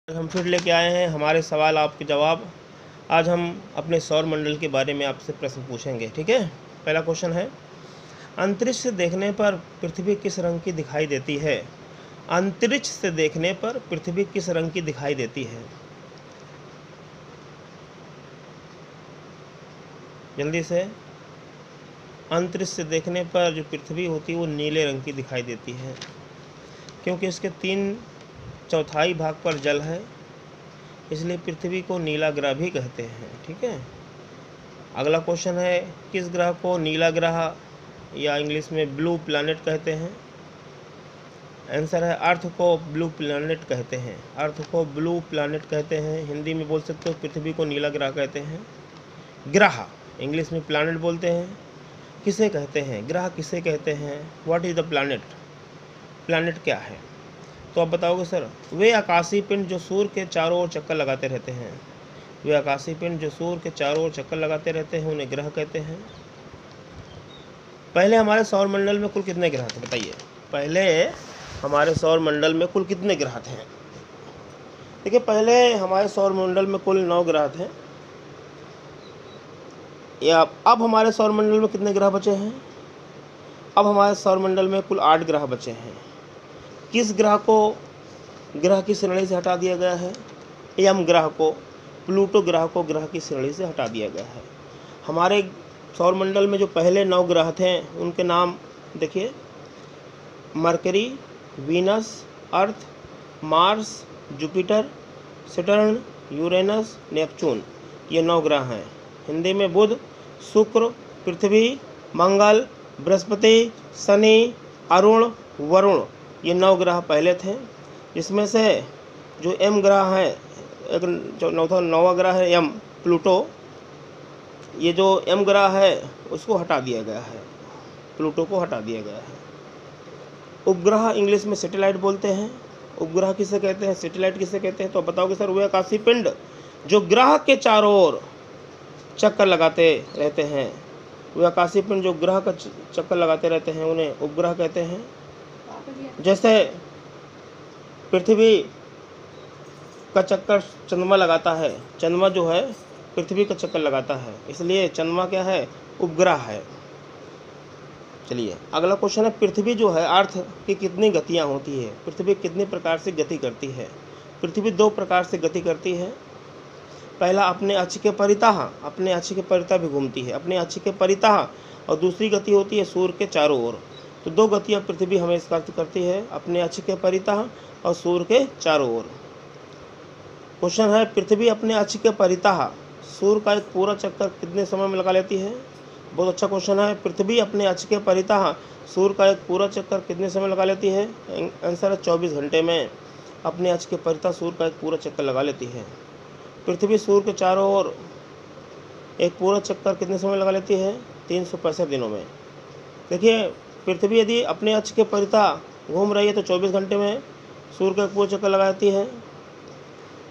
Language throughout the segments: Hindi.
हम फिर लेके आए हैं हमारे सवाल आपके जवाब। आज हम अपने सौर मंडल के बारे में आपसे प्रश्न पूछेंगे, ठीक है। पहला क्वेश्चन है, अंतरिक्ष से देखने पर पृथ्वी किस रंग की दिखाई देती है? अंतरिक्ष से देखने पर पृथ्वी किस रंग की दिखाई देती है? जल्दी से। अंतरिक्ष से देखने पर जो पृथ्वी होती है वो नीले रंग की दिखाई देती है, क्योंकि इसके 3/4 भाग पर जल है, इसलिए पृथ्वी को नीला ग्रह भी कहते हैं, ठीक है। अगला क्वेश्चन है, किस ग्रह को नीला ग्रह या इंग्लिश में ब्लू प्लैनेट कहते हैं? आंसर है अर्थ को ब्लू प्लैनेट कहते हैं। अर्थ को ब्लू प्लैनेट कहते हैं। हिंदी में बोल सकते हो पृथ्वी को नीला ग्रह कहते हैं। ग्रह इंग्लिश में प्लैनेट बोलते हैं। किसे कहते हैं ग्रह, किसे कहते हैं? What is the planet? Planet क्या है? तो आप बताओगे सर, वे आकाशीय पिंड जो सूर्य के चारों ओर चक्कर लगाते रहते हैं। वे आकाशीय पिंड जो सूर्य के चारों ओर चक्कर लगाते रहते हैं उन्हें ग्रह कहते हैं। पहले हमारे सौरमंडल में कुल कितने ग्रह थे बताइए? पहले हमारे सौरमंडल में कुल कितने ग्रह थे? देखिए, पहले हमारे सौरमंडल में कुल 9 ग्रह थे। या अब हमारे सौरमंडल में कितने ग्रह बचे हैं? अब हमारे सौरमंडल में कुल 8 ग्रह बचे हैं। किस ग्रह को ग्रह की श्रेणी से हटा दिया गया है? यम ग्रह को, प्लूटो ग्रह को ग्रह की श्रेणी से हटा दिया गया है। हमारे सौरमंडल में जो पहले 9 ग्रह थे उनके नाम देखिए, Mercury, Venus, Earth, Mars, Jupiter, Saturn, Uranus, Neptune, ये 9 ग्रह हैं। हिंदी में बुध, शुक्र, पृथ्वी, मंगल, बृहस्पति, शनि, अरुण, वरुण, ये 9 ग्रह पहले थे। जिसमें से जो एम ग्रह है, एक जो 9वां ग्रह है एम, प्लूटो, ये जो एम ग्रह है उसको हटा दिया गया है, प्लूटो को हटा दिया गया है। उपग्रह इंग्लिश में सैटेलाइट बोलते हैं। उपग्रह किसे कहते हैं, सैटेलाइट किसे कहते हैं? तो बताओगे सर, वे आकाशीय पिंड जो ग्रह के चारों ओर चक्कर लगाते रहते हैं। वे आकाशीय पिंड जो ग्रह का चक्कर लगाते रहते हैं उन्हें उपग्रह कहते हैं। जैसे पृथ्वी का चक्कर चंद्रमा लगाता है, चंद्रमा जो है पृथ्वी का चक्कर लगाता है, इसलिए चंद्रमा क्या है? उपग्रह है। चलिए अगला क्वेश्चन है, पृथ्वी जो है अर्थ की कितनी गतियाँ होती है? पृथ्वी कितने प्रकार से गति करती है? पृथ्वी 2 प्रकार से गति करती है। पहला, अपने अक्ष के परितः, अपने अक्ष के परितः भी घूमती है, अपने अक्ष के परितः, और दूसरी गति होती है सूर्य के चारों ओर। तो 2 गतियाँ पृथ्वी हमेशा करती है, अपने अक्ष के परितः और सूर्य के चारों ओर। क्वेश्चन है, पृथ्वी अपने अक्ष के परितः सूर्य का एक पूरा चक्कर कितने समय में लगा लेती है? बहुत अच्छा क्वेश्चन है। पृथ्वी अपने अक्ष के परितः सूर्य का एक पूरा चक्कर कितने समय लगा लेती है? आंसर है 24 घंटे में अपने अक्ष के परितः सूर्य का एक पूरा चक्कर लगा लेती है। पृथ्वी सूर्य के चारों ओर एक पूरा चक्कर कितने समय लगा लेती है? 365 दिनों में। देखिए, पृथ्वी यदि अपने अक्ष के परितः घूम रही है तो 24 घंटे में सूर्य का एक पूरा चक्कर लगाती है,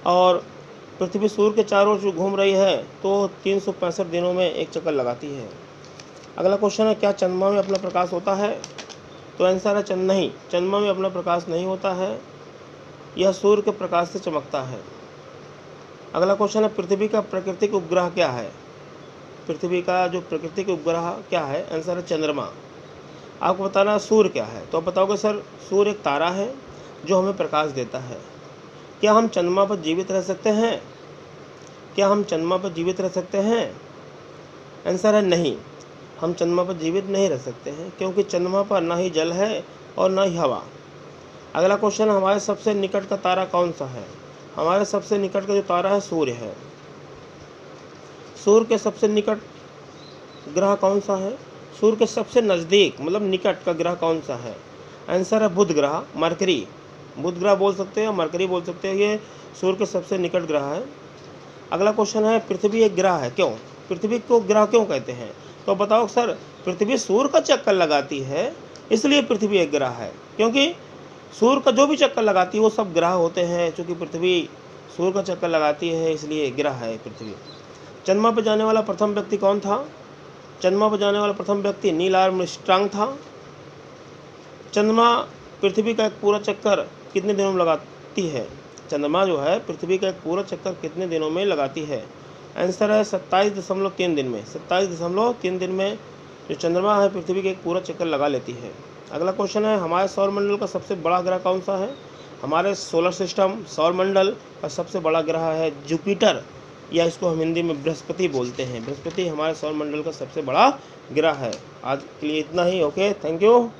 और पृथ्वी सूर्य के चारों ओर जो घूम रही है तो 365 दिनों में एक चक्कर लगाती है। अगला क्वेश्चन है, क्या चंद्रमा में अपना प्रकाश होता है? तो आंसर है नहीं, चंद्रमा में अपना प्रकाश नहीं होता है, यह सूर्य के प्रकाश से चमकता है। अगला क्वेश्चन है, पृथ्वी का प्राकृतिक उपग्रह क्या है? पृथ्वी का जो प्राकृतिक उपग्रह क्या है? आंसर है चंद्रमा। आपको बताना सूर्य क्या है, तो आप बताओगे सर, सूर्य एक तारा है जो हमें प्रकाश देता है। क्या हम चंद्रमा पर जीवित रह सकते हैं? क्या हम चंद्रमा पर जीवित रह सकते हैं? आंसर है नहीं, हम चंद्रमा पर जीवित नहीं रह सकते हैं, क्योंकि चंद्रमा पर ना ही जल है और ना ही हवा। अगला क्वेश्चन, हमारे सबसे निकट का तारा कौन सा है? हमारे सबसे निकट का जो तारा है सूर्य है। सूर्य के सबसे निकट ग्रह कौन सा है? सूर्य के सबसे नज़दीक मतलब निकट का ग्रह कौन सा है? आंसर है बुध ग्रह, मरकरी। बुध ग्रह बोल सकते हैं, मरकरी बोल सकते हैं, ये सूर्य के सबसे निकट ग्रह है। अगला क्वेश्चन है, पृथ्वी एक ग्रह है, क्यों? पृथ्वी को ग्रह क्यों कहते हैं? तो बताओ सर, पृथ्वी सूर्य का चक्कर लगाती है इसलिए पृथ्वी एक ग्रह है, क्योंकि सूर्य का जो भी चक्कर लगाती है वो सब ग्रह होते हैं। चूँकि पृथ्वी सूर्य का चक्कर लगाती है इसलिए ग्रह है पृथ्वी। चंद्रमा पर जाने वाला प्रथम व्यक्ति कौन था? चंद्रमा पर जाने वाला प्रथम व्यक्ति नील आर्मस्ट्रांग था। चंद्रमा पृथ्वी का एक पूरा चक्कर कितने दिनों में लगाती है? चंद्रमा जो है पृथ्वी का एक पूरा चक्कर कितने दिनों में लगाती है? आंसर है 27.3 दिन में। 27.3 दिन में जो चंद्रमा है पृथ्वी का एक पूरा चक्कर लगा लेती है। अगला क्वेश्चन है, हमारे सौरमंडल का सबसे बड़ा ग्रह कौन सा है? हमारे सोलर सिस्टम सौरमंडल का सबसे बड़ा ग्रह है जुपिटर, या इसको हम हिंदी में बृहस्पति बोलते हैं। बृहस्पति हमारे सौरमंडल का सबसे बड़ा ग्रह है। आज के लिए इतना ही। Okay, thank you.